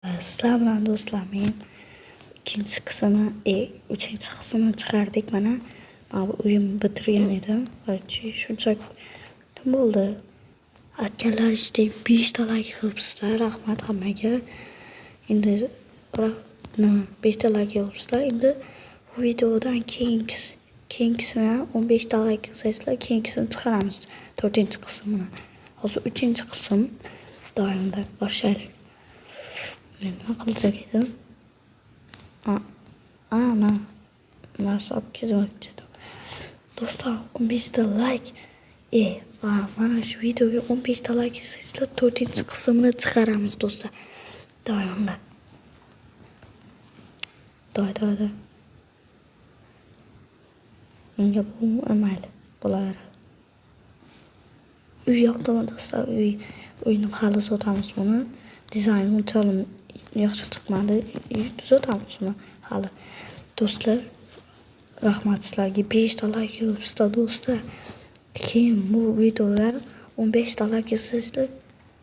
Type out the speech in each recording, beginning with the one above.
Sizlar bilan do'stlar, men ikkinchi qismini, uchinchi qismini chiqardik mana. Men bu uyimni bitirgan edim. Shunchaki nima bo'ldi? Aytganlar işte 5 ta like qilibsizlar. Rahmat hammaga. Endi 5 ta like qilibsizlar. Endi bu videodan keyingisini 15 ta like qilsangizlar, keyingisini chiqaramiz. 4-qismini. Hozir 3-qism doimda boshlaylik. Nima qilsak edim? Narsa olib ketmoqchidim. Do'stlar, 15 ta like. Mana shu videoga 15 ta like qilsangizlar, 4-qismini chiqaramiz do'stlar. Doimda. Doy. Menga bu mayli, bo'laveradi. Uy yoqdimi do'stlar? Uyni hali sotamiz buni. Dizayni unchalik yaxshi chiqmadi. Tuzatamiz uni hali. Do'stlar, rahmat sizlarga 5 ta like qilibsizlar do'stlar. Keyin bu videolar 15 ta like qilsangizlar,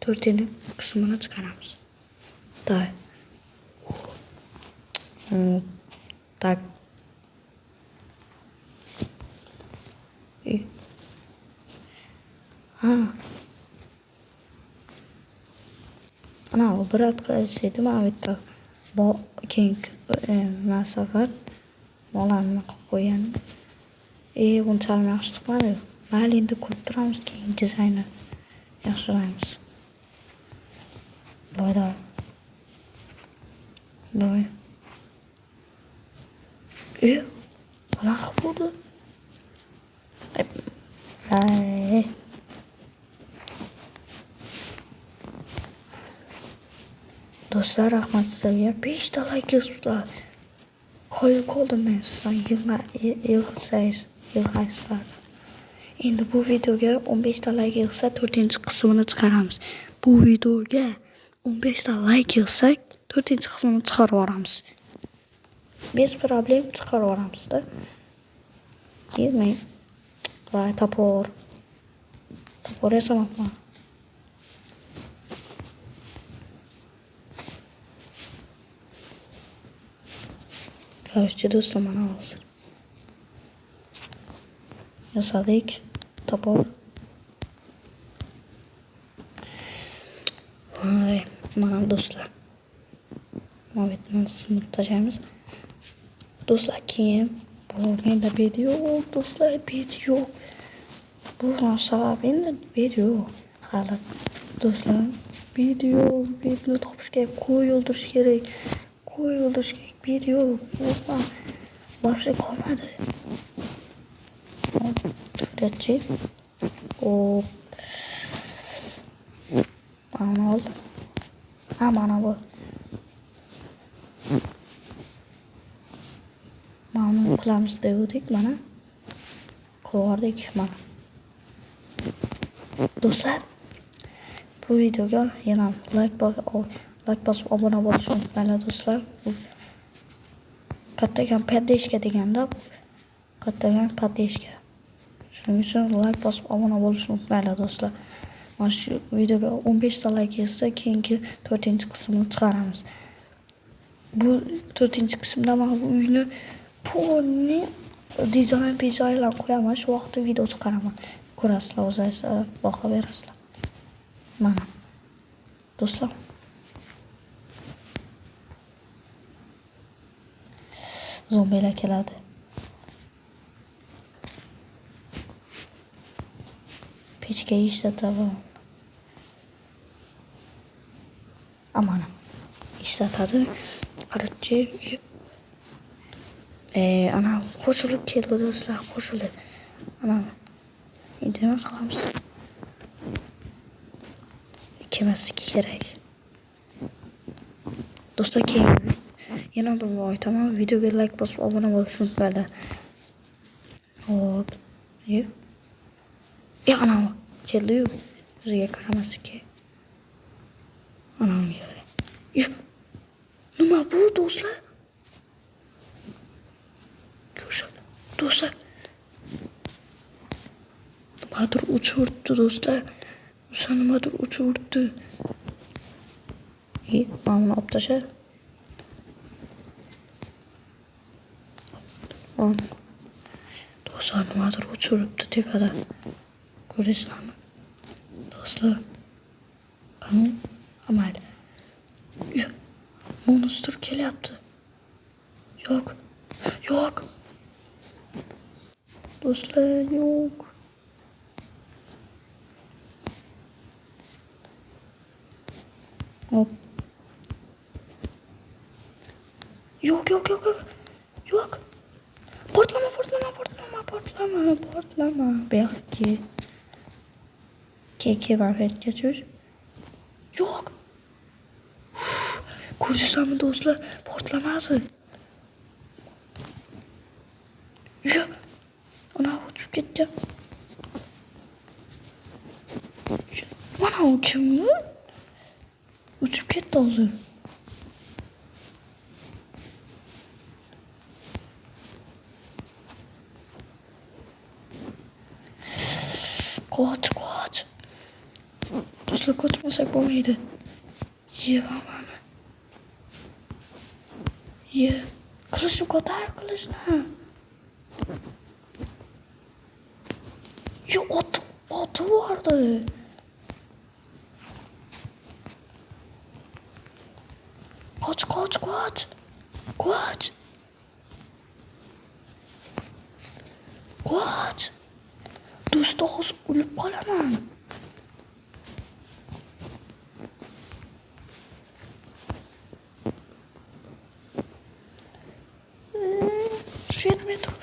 4-qismini chiqaramiz. Tak. Ana bu brat qilsaydi, mana bu yerda keng safar molarni qilib qo'ygan. Bunchalik yaxshi chiqmadi. Mayli, endi ko'rib turamiz, keyin dizaynni yaxshilaymiz. Doy. Qanaqa bo'ldi? Do'stlar, rahmat sizlarga 5 ta like qilibsizlar. Qoyil qoldim men sizlar yig'aysizlar. Endi bu videoga 15 ta like qilsa, 4-qismini chiqaramiz. Bu videoga 15 ta like qilsak, 4-qismini chiqarib yuboramiz. Bez problem chiqarib yuboramiz-da. Men topor yasamoqman. Короче, do'stlar, mana hozir yasadik topor. Mana do'stlar, mana bu yerdan sinib tashlaymiz. Do'stlar, keyin bu menda bed yo'q do'stlar, bed yo'q. Bu sabab endi bed yo'q hali. Do'stlar, bed yo'q. Bedni topish kerak, qo'y o'ldirish kerak. Bed yo'q. Вообще qolmadi. Turchi. Mana bu. Mana qilamiz dedik, mana. Qo'yardik mana. Do'stlar, bu videoga yana like bosib obuna bo'lishni unutmanglar do'stlar. Kattagan paddeshka deganda, kattagan paddeshka. Shuning uchun like bosib obuna bo'lishni unutmanglar do'stlar. Mana shu videoga 15 ta like kelsa, keyingi 4-qismini chiqaramiz. Bu 4-qismda men bu uyni ponni dizaynlar qo'yaman, shu vaqtda video chiqaraman. Ko'rasizlar, o'zingizlar baho berasizlar. Mana do'stlar, zombilar keladi. Pechga ishlatadi. Mana ishlatadi. Qarchi. Ana qo'shilib keldi do'stlar, qo'shildi. Ana endi nima qilamiz? Kemasligi kerak. Do'stlar, keyin yana bir aytaman, videoga like bosib obuna bo'lishni unutmanglar. Hop. Ana keldi-yu. O'ziga qaramaslikka. Ana unga qarang. Nima bu do'stlar? Do'stlar. Nimadir uchirdi do'stlar. Nimadir uchirdi. İyi, ben bunu aptaşa. Dostlar nimadir uçuribdi tepada. Ko'raysizlarmi? Dostlar. Qani? Amayli. Monster kelyapti. Yo'q. Yo'q. Do'stlar, yo'q. Hop. Yo'q, yo'q, yo'q, yo'q. Yo'q. Portlama, portlama, portlama, portlama, portlama. Belki. Keke mahvetga tush. Yo'q. Ko'rsizlarmi do'stlar? Portlamadi. Yo'q. Ana uchib ketdi. Mana u kimni? Uchib ketdi hozir. Qoch, qoch. Do'stlar, qochmasak bo'lmaydi. Yevaman. Ye. Qilichni ko'tar, qilichni. Yo, oti vardı. Kaç, kaç, kaç. Kaç. Kaç. Do'stlar, hozir o'lib qolaman. Svet metro.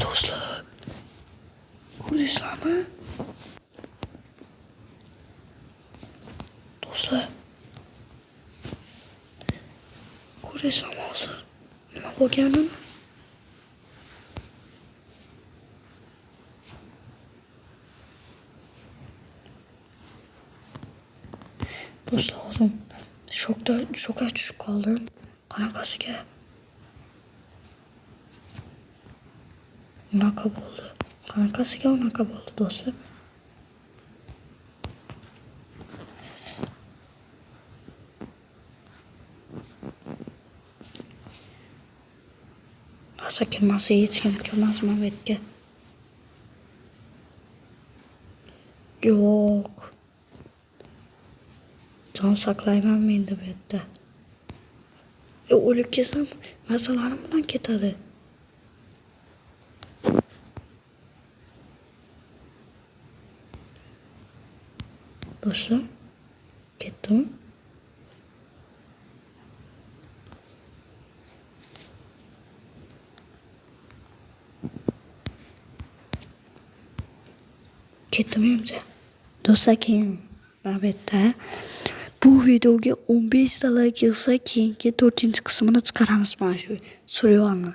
Do'stlar. Ko'rdingizlarmi? Do'stlar. Ko'rdingizlarmi hozir? Nima bo'lganini? Do'stlar, hozir shokka tushib qoldim. Qanaqasiga? Unaqa bo'ldi. Qanaqasiga unaqa bo'ldi do'stlar? Narsa kirmasa hech kim kirmasman bu yerga. Yo'q. Jon saqlayman menda bu yerda. O'lib ketsam narsalarim bilan ketadi. Do'stlar, ketdimi? Ketdimi endi? Do'stlar, keyin mana bu yerda bu videoga 15 ta like kelsa, keyingi 4-qismini chiqaramiz mana shu serialni.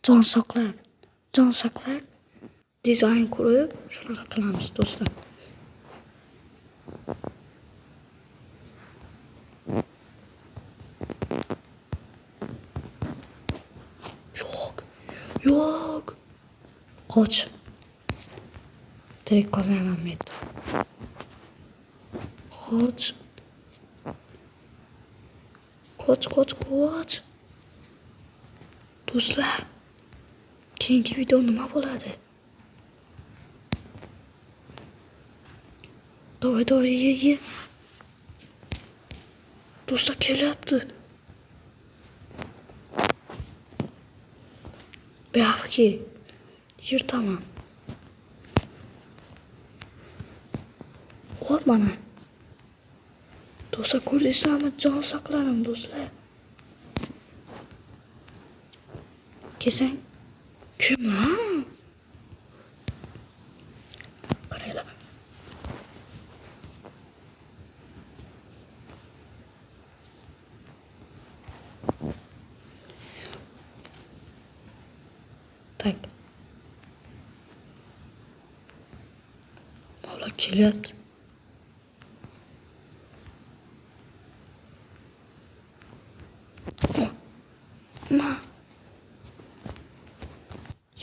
Jon saqlab dizayn qurib shunaqa qilamiz do'stlar. Yo'q. Yo'q. Qoch. Direkt qolmayman men. Qoch. Qoch. Do'stlar, keyingi video nima bo'ladi? Davay, ye. Do'stlar, kelyapti. Belki yirtaman. Hop mana. Do'stlar, ko'rdingizlarmi? Jon saqlarim do'stlar. Kesang. Kim ha? Qaranglar. Tak. Valla kelyapti. Ma.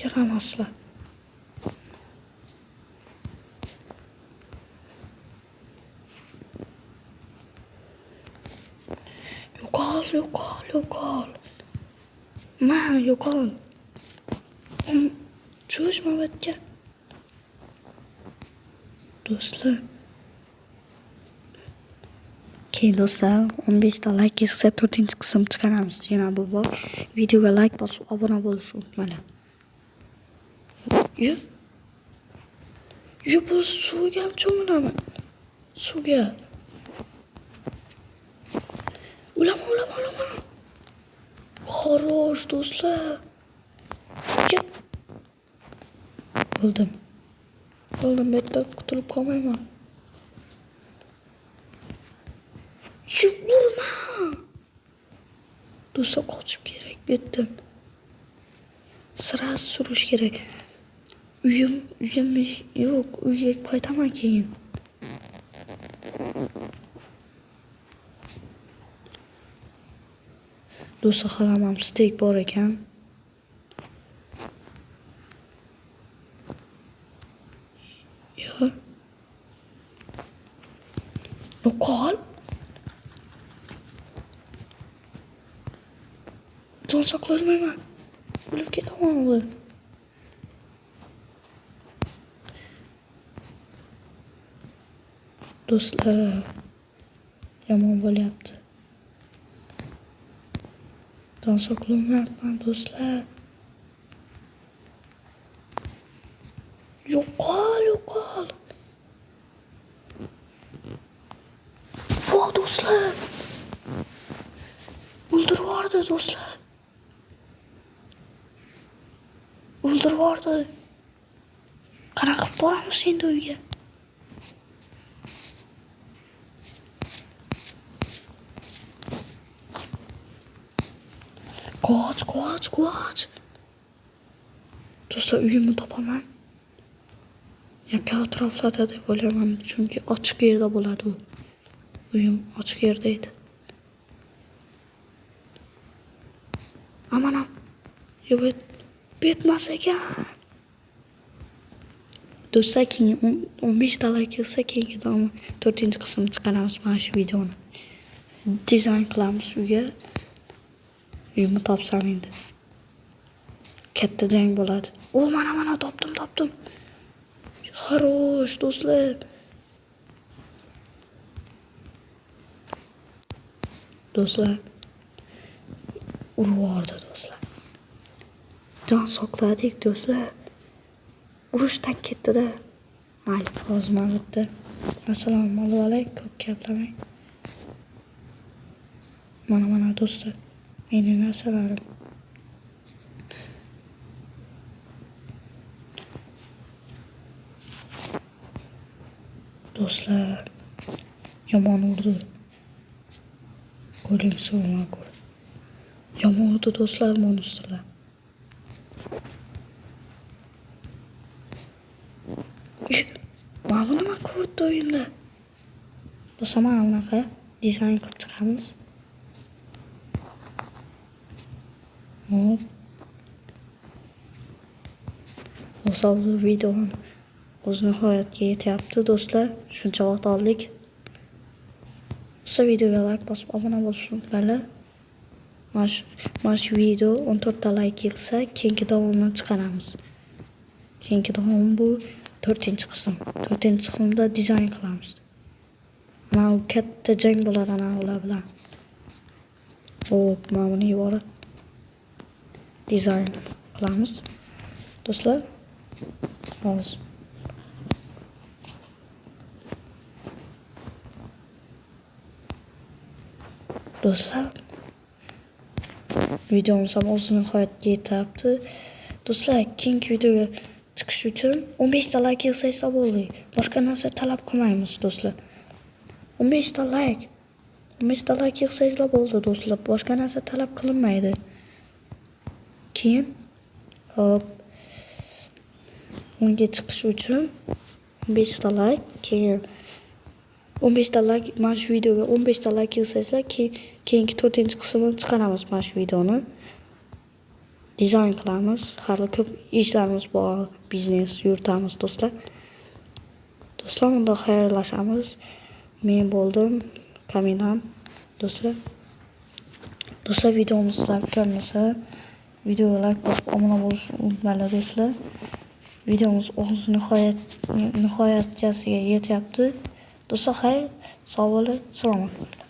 Yaramaslar. yo'qol. Yo'qol. Cho'shma bu yerga. Do'stlar. Keyin do'stlar 15 ta like kelsa 4-qism chiqaramiz. Yana bu bor. Videoga like bosib obuna bo'lishni unutmanglar. Bu suvga ham cho'milaman. Suvga. Ulama. Xo'rosh do'stlar. Bo'ldim. Bitta qutulib qolmayman. Urma. Do'stlar qochib kerak betdim. Sira surish kerak. Uyim yo'q. Uyga qaytaman keyin. Do'stlar xalamam steak bor ekan. Yo'qol. Jon saqlayman. O'lib ketaman bu. Do'stlar, yomon bo'lyapti. Jon saqlayman do'stlar. Yo'qol. Voh do'stlar. O'ldirib do'stlar. Qanaqa qilib boramiz endi uyga? Qoch. Do'stlar, uyimni topaman. Yakka atroflarda deb o'ylayman, chunki ochiq yerda bo'ladi u. Uyim ochiq yerda edi. Amanam. Betmas ekan. Do'stlar, keyin 15 ta like kelsa keyingi 4-qismini chiqaramiz mana shu videoni. Dizayn qilamiz uyga. Uyimni topsam endi. Katta jang bo'ladi. Mana topdim. Xo'rosh do'stlar. Urvordi do'stlar. Jon saqladik do'stlar. Urushdan ketdi-da. Mayli, hozir mana bitta. Assalomu alaykum, ko'p gaplamang. Mana do'stlar. Mening narsalarim. Do'stlar, yomon urdi. Qo'lim suvma ko'r. Yomon urdi do'stlar, monstrlar. Mana nima ko'rdi o'yinda? Do'stlar, mana bunaqa dizayn qilib chiqamiz. Do'stlar, bu videoning o'z nihoyatiga yetyapti do'stlar. Shuncha vaqt oldik. Do'stlar, videoga like bosib obuna bo'lishni unutmanglar. Mana shu video 14 ta like kelsa, keyingi davomini chiqaramiz. Keyingi davom bu 4-qism. 4-qismda dizayn qilamiz. Mana u katta jang bo'ladi ular bilan. Mana buni yuborib dizayn qilamiz. Do'stlar, hozir do'stlar, videomiz ham o'z nihoyatiga yetyapti. Do'stlar, keyingi videoga chiqish uchun 15 ta like yig'sangizlar bo'ldi. Boshqa narsa talab qilmaymiz do'stlar. 15 ta like yig'sangizlar bo'ldi do'stlar. Boshqa narsa talab qilinmaydi. Keyin unga chiqish uchun 15 ta like, keyin 15 ta like, mana shu videoga 15 ta like yig'sangizlar, keyingi 4-qismini chiqaramiz mana shu videoni. Dizayn qilamiz. Hali ko'p ishlarimiz bor, biznes yuritamiz do'stlar. Do'stlar, unda xayrlashamiz. Men bo'ldim Kaminam do'stlar. Do'stlar, videomiz sizlarga yoqmasa, videoga like bosib obuna bo'lishni unutmanglar do'stlar. Videomiz o'z nihoyatchasiga yetyapti. Do'stlar, xayr, sog' bo'lib, salomat bo'ling.